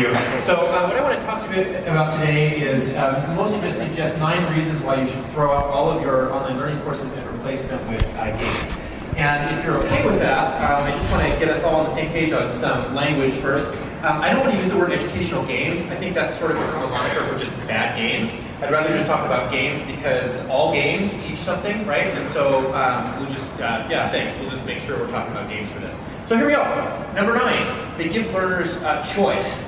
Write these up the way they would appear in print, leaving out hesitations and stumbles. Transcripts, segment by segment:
you. So what I want to talk to you about today is mostly just suggest 9 reasons why you should throw out all of your online learning courses and replace them with games. And if you're okay with that, I just want to get us all on the same page on some language first. I don't want to use the word educational games. I think that's sort of become a moniker for just bad games. I'd rather just talk about games because all games teach something, right? And so we'll just, yeah, thanks. We'll just make sure we're talking about games for this. So here we go. Number 9, they give learners choice.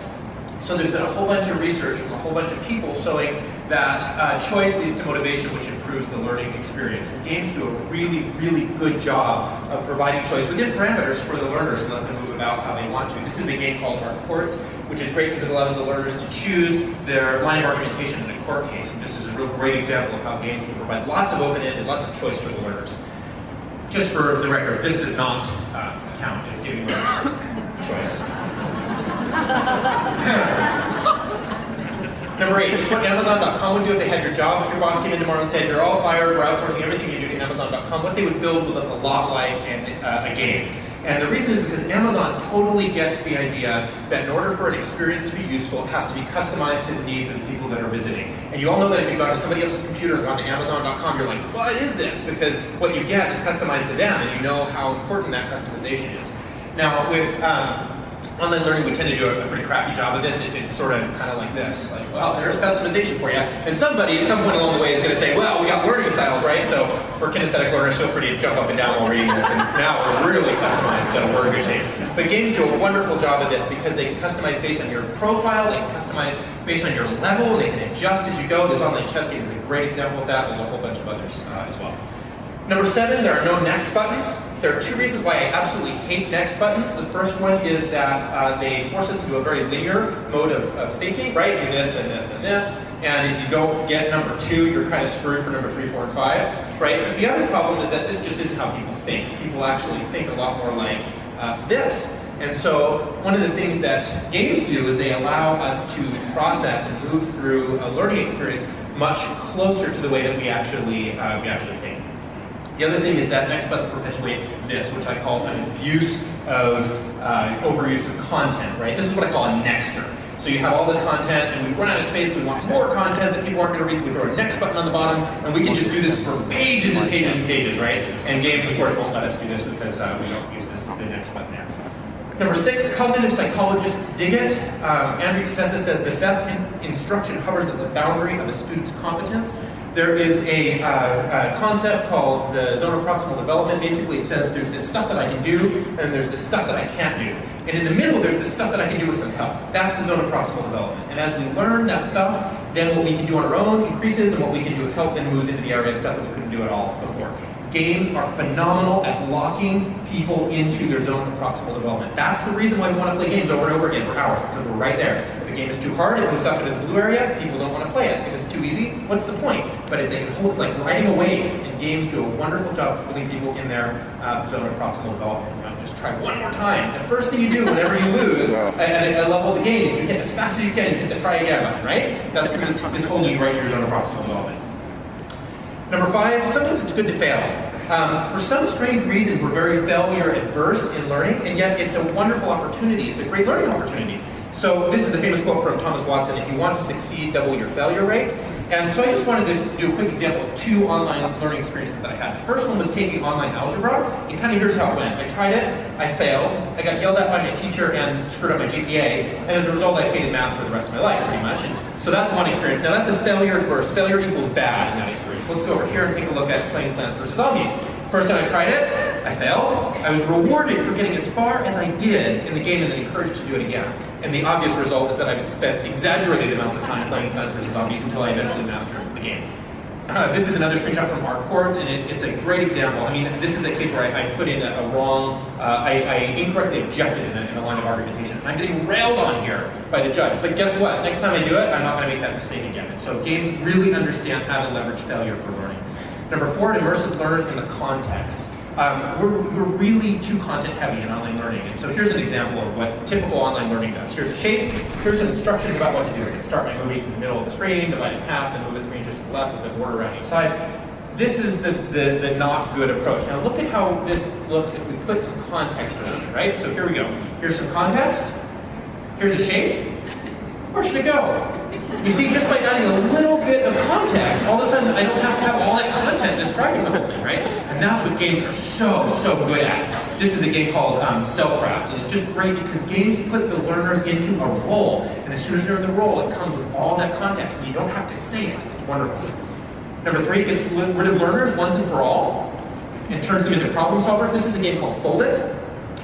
So there's been a whole bunch of research from a whole bunch of people showing that choice leads to motivation, which improves the learning experience. And games do a really, really good job of providing choice within parameters for the learners and let them move about how they want to. This is a game called Our Courts, which is great because it allows the learners to choose their line of argumentation in a court case. And this is a real great example of how games can provide lots of open-end and lots of choice for the learners. Just for the record, this does not count as giving learners choice. Number 8, it's what Amazon.com would do if they had your job. If your boss came in tomorrow and said, you're all fired, we're outsourcing everything you do to Amazon.com, what they would build would look a lot like a game. And the reason is because Amazon totally gets the idea that in order for an experience to be useful, it has to be customized to the needs of the people that are visiting. And you all know that if you've gone to somebody else's computer and gone to Amazon.com, you're like, what is this? Because what you get is customized to them, and you know how important that customization is. Now, with online learning, we tend to do a pretty crappy job of this. It's sort of kind of like this. Like, well, there's customization for you. And somebody at some point along the way is going to say, well, we got learning styles, right? So for kinesthetic learners, feel free to jump up and down while reading this. And now we're really customized, so we're in good shape. But games do a wonderful job of this because they can customize based on your profile. They can customize based on your level. They can adjust as you go. This online chess game is a great example of that. There's a whole bunch of others as well. Number 7, there are no next buttons. There are 2 reasons why I absolutely hate next buttons. The first one is that they force us into a very linear mode of thinking, right? Do this, then this, then this. And if you don't get number 2, you're kind of screwed for number 3, 4, and 5, right? But the other problem is that this just isn't how people think. People actually think a lot more like this. And so one of the things that games do is they allow us to process and move through a learning experience much closer to the way that we actually think. The other thing is that next buttons perpetuate this, which I call an abuse of overuse of content, right? This is what I call a nexter. So you have all this content, and we run out of space, we want more content that people aren't going to read, so we throw a next button on the bottom, and we can just do this for pages and pages and pages, right? And games, of course, won't let us do this because we don't use the next button there. Number 6, cognitive psychologists dig it. Andrew Cassessa says the best instruction hovers at the boundary of a student's competence. There is a concept called the zone of proximal development. Basically, it says there's this stuff that I can do, and there's this stuff that I can't do. And in the middle, there's this stuff that I can do with some help. That's the zone of proximal development. And as we learn that stuff, then what we can do on our own increases, and what we can do with help then moves into the area of stuff that we couldn't do at all before. Games are phenomenal at locking people into their zone of proximal development. That's the reason why we want to play games over and over again for hours. It's because we're right there. If a game is too hard, it moves up into the blue area. People don't want to play it. If it's too easy, what's the point? But if they can hold, it's like riding a wave. And games do a wonderful job of pulling people in their zone of proximal development. You know, just try one more time. The first thing you do whenever you lose at a level of the game is you hit as fast as you can. You hit the try again button, right? That's because it's holding you right in your zone of proximal development. Number 5, sometimes it's good to fail. For some strange reason, we're very failure adverse in learning, and yet it's a wonderful opportunity. It's a great learning opportunity. So this is the famous quote from Thomas Watson: if you want to succeed, double your failure rate. And so I just wanted to do a quick example of 2 online learning experiences that I had. The first one was taking online algebra, and kind of here's how it went. I tried it, I failed, I got yelled at by my teacher and screwed up my GPA, and as a result I hated math for the rest of my life, pretty much. And so that's one experience. Now that's a failure adverse. Failure equals bad in that experience. Let's go over here and take a look at playing Plants vs. Zombies. First time I tried it, I failed. I was rewarded for getting as far as I did in the game and then encouraged to do it again. And the obvious result is that I've spent exaggerated amounts of time playing Plants vs. Zombies until I eventually mastered the game. This is another screenshot from Our Courts, and it's a great example. I mean, this is a case where I put in a wrong, I incorrectly objected in a line of argumentation. I'm getting railed on here by the judge. But guess what? Next time I do it, I'm not going to make that mistake again. And so games really understand how to leverage failure for learning. Number 4, it immerses learners in the context. We're really too content heavy in online learning. And so here's an example of what typical online learning does. Here's a shape. Here's some instructions about what to do. I can start by moving in the middle of the screen, divide it in half, then move it 3 inches to the left with a border around each side. This is the not good approach. Now look at how this looks if we put some context around it, right? So here we go. Here's some context. Here's a shape. Where should it go? You see, just by adding a little bit of context, all of a sudden I don't have to have all that content describing the whole thing, right? And that's what games are so good at. This is a game called Cellcraft, and it's just great because games put the learners into a role, and as soon as they're in the role, it comes with all that context, and you don't have to say it. It's wonderful. Number 3, it gets rid of learners once and for all, and turns them into problem solvers. This is a game called Fold It.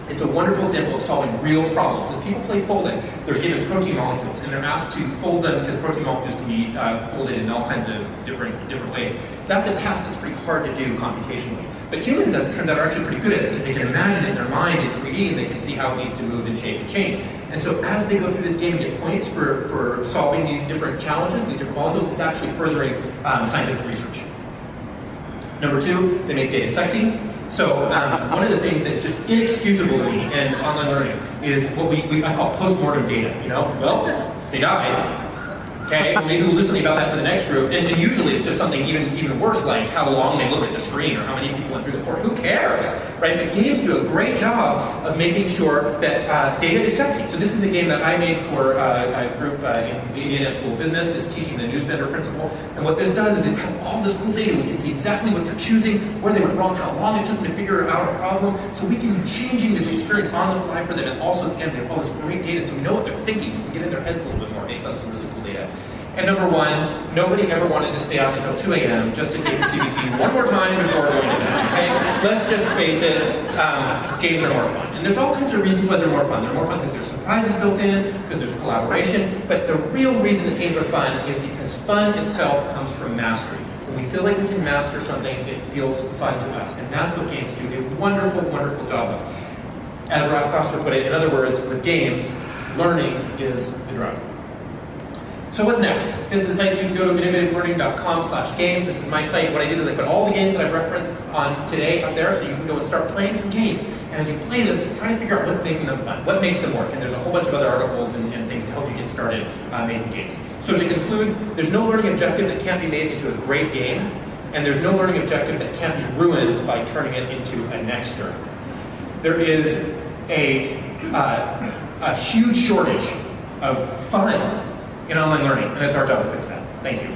It's a wonderful example of solving real problems. As people play Fold It, they're given protein molecules, and they're asked to fold them because protein molecules can be folded in all kinds of different ways. That's a task that's pretty hard to do computationally. But humans, as it turns out, are actually pretty good at it because they can imagine it in their mind in 3D, and they can see how it needs to move and shape and change. And so as they go through this game and get points for solving these different challenges, these different molecules, it's actually furthering scientific research. Number 2, they make data sexy. So one of the things that's just inexcusable to me in online learning is what I call post-mortem data. You know, well, they died. Okay, maybe we'll do something about that for the next group. And usually it's just something even worse, like how long they look at the screen or how many people went through the course. Who cares, right? But games do a great job of making sure that data is sexy. So this is a game that I made for a group in the Indiana School of Business. It's teaching the news vendor principle. And what this does is it has all this cool data. We can see exactly what they're choosing, where they went wrong, how long it took them to figure out a problem. So we can be changing this experience on the fly for them. And also, again, they have all this great data, so we know what they're thinking. We can get in their heads a little bit more based on some really cool data. And number 1, nobody ever wanted to stay out until 2 a.m. just to take the CBT one more time before going to bed, okay? Let's just face it, games are more fun. And there's all kinds of reasons why they're more fun. They're more fun because there's surprises built in, because there's collaboration, but the real reason that games are fun is because fun itself comes from mastery. When we feel like we can master something, it feels fun to us. And that's what games do a wonderful, wonderful job of. As Ralph Koster put it, in other words, with games, learning is the drug. So what's next? This is a site you can go to innovativelearning.com/games. This is my site. What I did is I put all the games that I've referenced on today up there so you can go and start playing some games. And as you play them, try to figure out what's making them fun, what makes them work. And there's a whole bunch of other articles and things to help you get started making games. So to conclude, there's no learning objective that can't be made into a great game, and there's no learning objective that can't be ruined by turning it into a Nexter. There is a huge shortage of fun in online learning, and it's our job to fix that. Thank you.